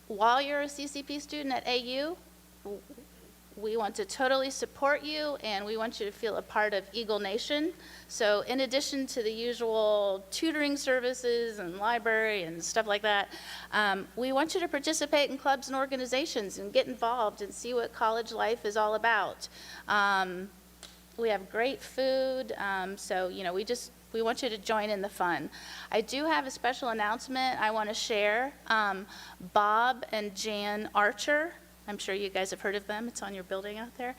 While you're a CCP student at AU, we want to totally support you and we want you to feel a part of Eagle Nation. So in addition to the usual tutoring services and library and stuff like that, we want you to participate in clubs and organizations and get involved and see what college life is all about. We have great food, so we want you to join in the fun. I do have a special announcement I want to share. Bob and Jan Archer, I'm sure you guys have heard of them. It's on your building out there.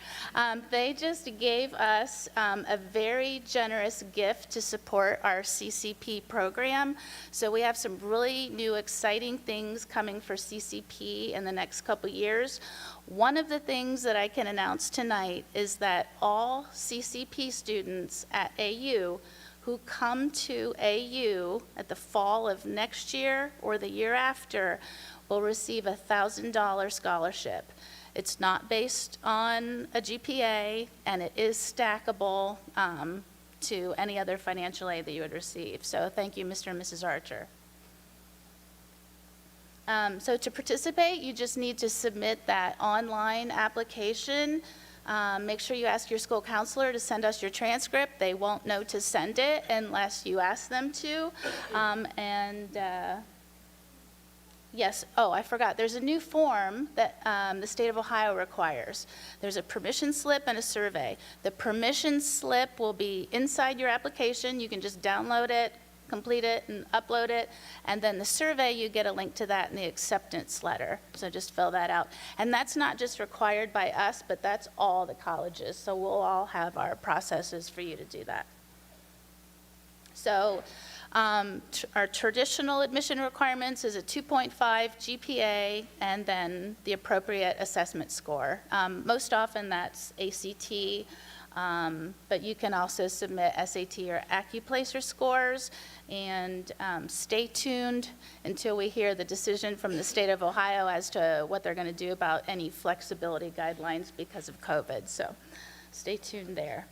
They just gave us a very generous gift to support our CCP program. So we have some really new exciting things coming for CCP in the next couple years. One of the things that I can announce tonight is that all CCP students at AU who come to AU at the fall of next year or the year after will receive a $1,000 scholarship. It's not based on a GPA, and it is stackable to any other financial aid that you would receive. So thank you, Mr. and Mrs. Archer. So to participate, you just need to submit that online application. Make sure you ask your school counselor to send us your transcript. They won't know to send it unless you ask them to. Yes, oh, I forgot, there's a new form that the state of Ohio requires. There's a permission slip and a survey. The permission slip will be inside your application, you can just download it, complete it, and upload it, and then the survey, you get a link to that in the acceptance letter, so just fill that out. And that's not just required by us, but that's all the colleges, so we'll all have our processes for you to do that. So, our traditional admission requirements is a 2.5 GPA and then the appropriate assessment score. Most often that's ACT, but you can also submit SAT or AccuPlacer scores, and stay tuned until we hear the decision from the state of Ohio as to what they're going to do about any flexibility guidelines because of COVID. So stay tuned there.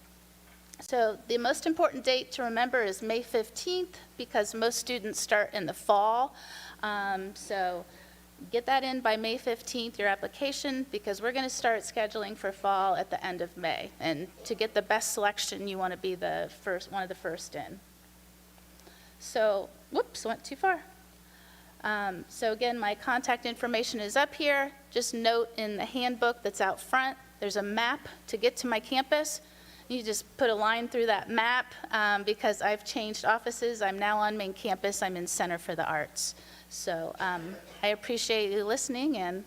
So the most important date to remember is May 15th because most students start in the fall. So get that in by May 15th, your application, because we're going to start scheduling for fall at the end of May. And to get the best selection, you want to be the first, one of the first in. So, whoops, went too far. So again, my contact information is up here. Just note in the handbook that's out front, there's a map to get to my campus. You just put a line through that map because I've changed offices. I'm now on main campus. I'm in Center for the Arts. So I appreciate you listening, and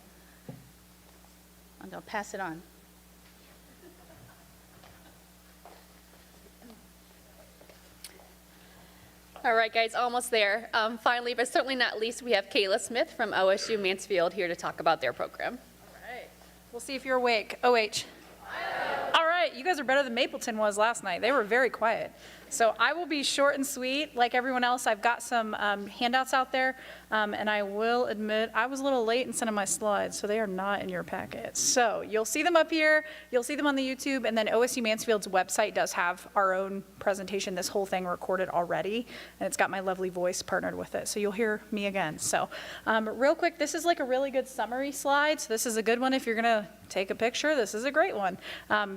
I'm going to pass it on. All right, guys, almost there. Finally, but certainly not least, we have Kayla Smith from Osu Mansfield here to talk about their program. All right. We'll see if you're awake. OH. All right, you guys are better than Mapleton was last night. They were very quiet. So I will be short and sweet. Like everyone else, I've got some handouts out there, and I will admit I was a little late in sending my slides, so they are not in your packet. So you'll see them up here, you'll see them on the YouTube, and then OSU Mansfield's website does have our own presentation, this whole thing recorded already, and it's got my lovely voice partnered with it, so you'll hear me again. So real quick, this is like a really good summary slide, so this is a good one if you're gonna take a picture. This is a great one.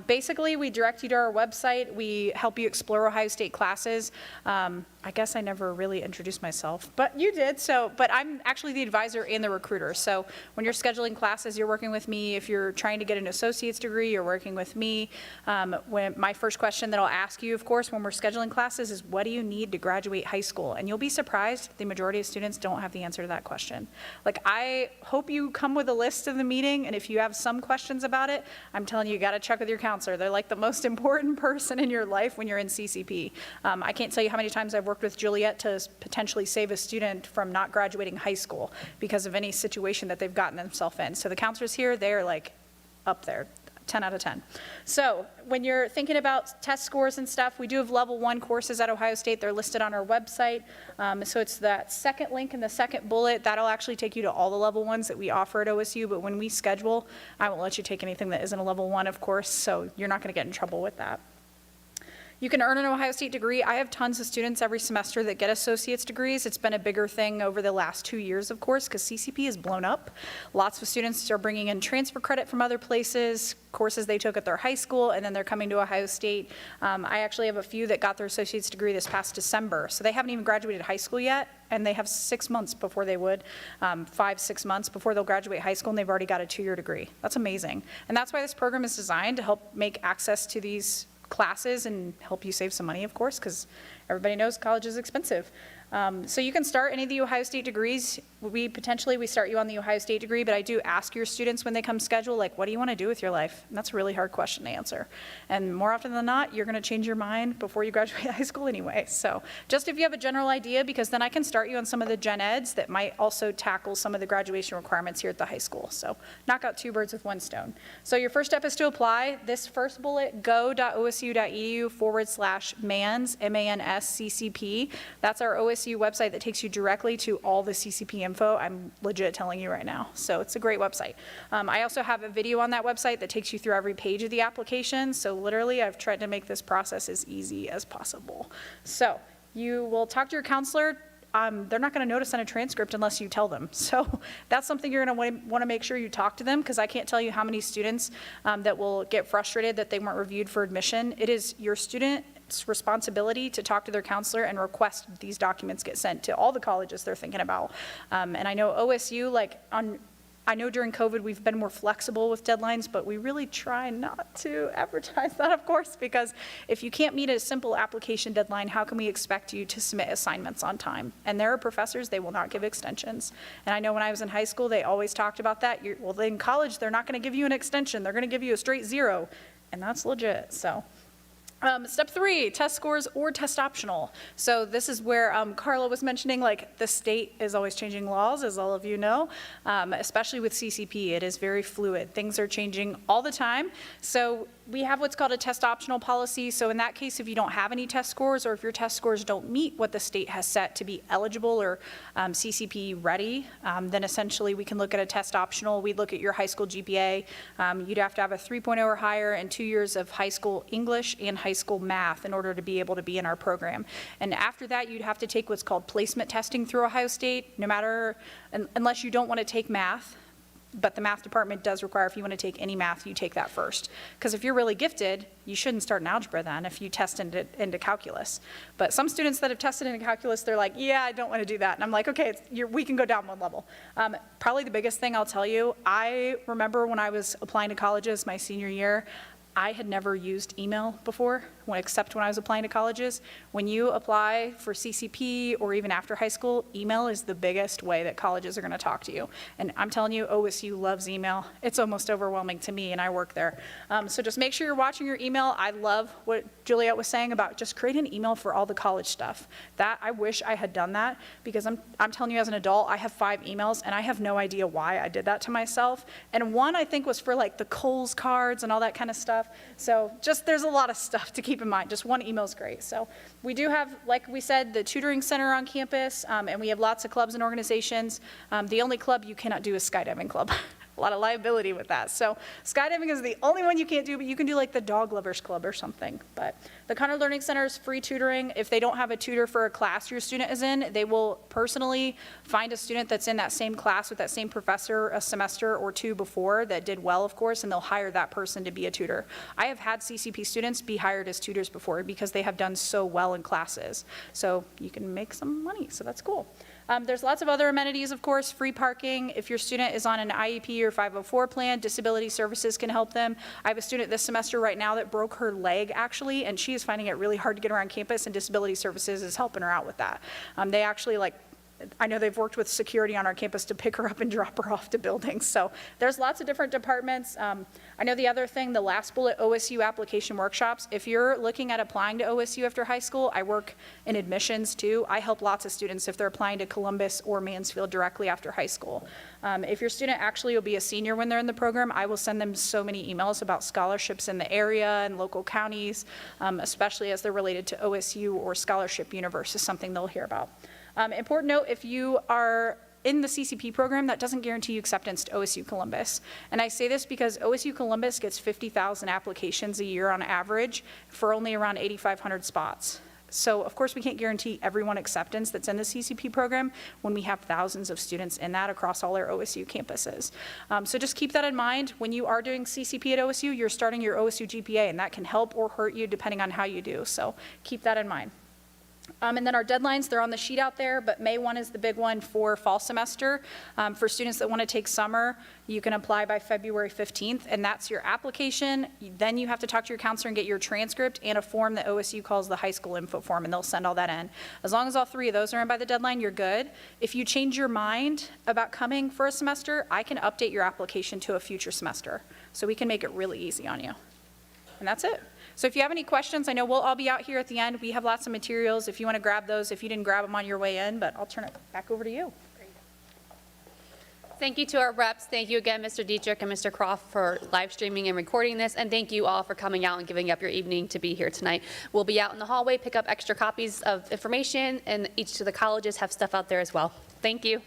Basically, we direct you to our website. We help you explore Ohio State classes. I guess I never really introduced myself, but you did. But I'm actually the advisor and the recruiter. So when you're scheduling classes, you're working with me. If you're trying to get an associate's degree, you're working with me. When my first question that I'll ask you, of course, when we're scheduling classes is, what do you need to graduate high school? And you'll be surprised, the majority of students don't have the answer to that question. Like, I hope you come with a list in the meeting, and if you have some questions about it, I'm telling you, you got to check with your counselor. They're like the most important person in your life when you're in CCP. I can't tell you how many times I've worked with Juliet to potentially save a student from not graduating high school because of any situation that they've gotten themselves in. So the counselors here, they're like up there, 10 out of 10. So when you're thinking about test scores and stuff, we do have level 1 courses at Ohio State. They're listed on our website. So it's that second link in the second bullet. That'll actually take you to all the level 1s that we offer at OSU. But when we schedule, I won't let you take anything that isn't a level 1, of course. So you're not going to get in trouble with that. You can earn an Ohio State degree. I have tons of students every semester that get associate's degrees. It's been a bigger thing over the last 2 years, of course, because CCP has blown up. Lots of students are bringing in transfer credit from other places, courses they took at their high school, and then they're coming to Ohio State. I actually have a few that got their associate's degree this past December, so they haven't even graduated high school yet, and they have 6 months before they would, 5-6 months before they'll graduate high school, and they've already got a 2-year degree. That's amazing. And that's why this program is designed to help make access to these classes and help you save some money, of course, because everybody knows college is expensive. So you can start any of the Ohio State degrees. We start you on the Ohio State degree, but I do ask your students when they come schedule, like, what do you want to do with your life? And that's a really hard question to answer. And more often than not, you're going to change your mind before you graduate high school anyway. So just if you have a general idea, because then I can start you on some of the gen eds that might also tackle some of the graduation requirements here at the high school. So knock out 2 birds with 1 stone. So your first step is to apply. This first bullet, go.osu.edu/MANS, MANS-CCP. That's our OSU website that takes you directly to all the CCP info. I'm legit telling you right now. So it's a great website. I also have a video on that website that takes you through every page of the application. So literally, I've tried to make this process as easy as possible. So you will talk to your counselor. They're not going to notice on a transcript unless you tell them. So that's something you're going to want to make sure you talk to them, because I can't tell you how many students that will get frustrated that they weren't reviewed for admission. It is your student student's responsibility to talk to their counselor and request these documents get sent to all the colleges they're thinking about. And I know OSU, I know during COVID, we've been more flexible with deadlines, but we really try not to advertise that, of course, because if you can't meet a simple application deadline, how can we expect you to submit assignments on time? And there are professors, they will not give extensions. And I know when I was in high school, they always talked about that. Well, in college, they're not going to give you an extension. They're going to give you a straight 0, and that's legit, so. Step 3, test scores or test optional. So this is where Carla was mentioning, like, the state is always changing laws, as all of you know, especially with CCP. It is very fluid. Things are changing all the time. So we have what's called a test optional policy. So in that case, if you don't have any test scores, or if your test scores don't meet what the state has set to be eligible or CCP ready, then essentially we can look at a test optional. We'd look at your high school GPA. You'd have to have a 3.0 or higher and 2 years of high school English and high school math in order to be able to be in our program. And after that, you'd have to take what's called placement testing through Ohio State, unless you don't want to take math. But the math department does require, if you want to take any math, you take that first. Because if you're really gifted, you shouldn't start in algebra then if you test into calculus. But some students that have tested into calculus, they're like, yeah, I don't want to do that. And I'm like, okay, we can go down one level. Probably the biggest thing I'll tell you, I remember when I was applying to colleges my senior year, I had never used email before, except when I was applying to colleges. When you apply for CCP or even after high school, email is the biggest way that colleges are going to talk to you. And I'm telling you, OSU loves email. It's almost overwhelming to me, and I work there. So just make sure you're watching your email. I love what Juliet was saying about just create an email for all the college stuff. I wish I had done that, because I'm telling you, as an adult, I have 5 emails, and I have no idea why I did that to myself. And one, I think, was for like the Kohl's cards and all that kind of stuff. So just, there's a lot of stuff to keep in mind. Just one email is great. So we do have, like we said, the tutoring center on campus, and we have lots of clubs and organizations. The only club you cannot do is skydiving club. A lot of liability with that. So skydiving is the only one you can't do, but you can do like the dog lovers club or something. But the Conner Learning Center is free tutoring. If they don't have a tutor for a class your student is in, they will personally find a student that's in that same class with that same professor a semester or 2 before that did well, of course, and they'll hire that person to be a tutor. I have had CCP students be hired as tutors before because they have done so well in classes. So you can make some money, so that's cool. There's lots of other amenities, of course, free parking. If your student is on an IEP or 504 plan, disability services can help them. I have a student this semester right now that broke her leg, actually, and she is finding it really hard to get around campus, and disability services is helping her out with that. They actually, I know they've worked with security on our campus to pick her up and drop her off to buildings. So there's lots of different departments. I know the other thing, the last bullet, Osu Application Workshops. If you're looking at applying to OSU after high school, I work in admissions too. I help lots of students if they're applying to Columbus or Mansfield directly after high school. If your student actually will be a senior when they're in the program, I will send them so many emails about scholarships in the area and local counties, especially as they're related to OSU or Scholarship Universe is something they'll hear about. Important note, if you are in the CCP program, that doesn't guarantee you acceptance to OSU Columbus. And I say this because OSU Columbus gets 50,000 applications a year on average for only around 8,500 spots. So of course we can't guarantee everyone acceptance that's in the CCP program when we have thousands of students in that across all our OSU campuses. So just keep that in mind. When you are doing CCP at OSU, you're starting your OSU GPA, and that can help or hurt you depending on how you do. So keep that in mind. And then our deadlines, they're on the sheet out there, but May 1 is the big one for fall semester. For students that want to take summer, you can apply by February 15th, and that's your application. Then you have to talk to your counselor and get your transcript and a form that OSU calls the high school info form, and they'll send all that in. As long as all 3 of those are in by the deadline, you're good. If you change your mind about coming for a semester, I can update your application to a future semester. So we can make it really easy on you. And that's it. So if you have any questions, I know we'll all be out here at the end. We have lots of materials if you want to grab those, if you didn't grab them on your way in, but I'll turn it back over to you. Thank you to our reps. Thank you again, Mr. Dietrich and Mr. Croft, for live streaming and recording this. And thank you all for coming out and giving up your evening to be here tonight. We'll be out in the hallway, pick up extra copies of information, and each of the colleges have stuff out there as well. Thank you.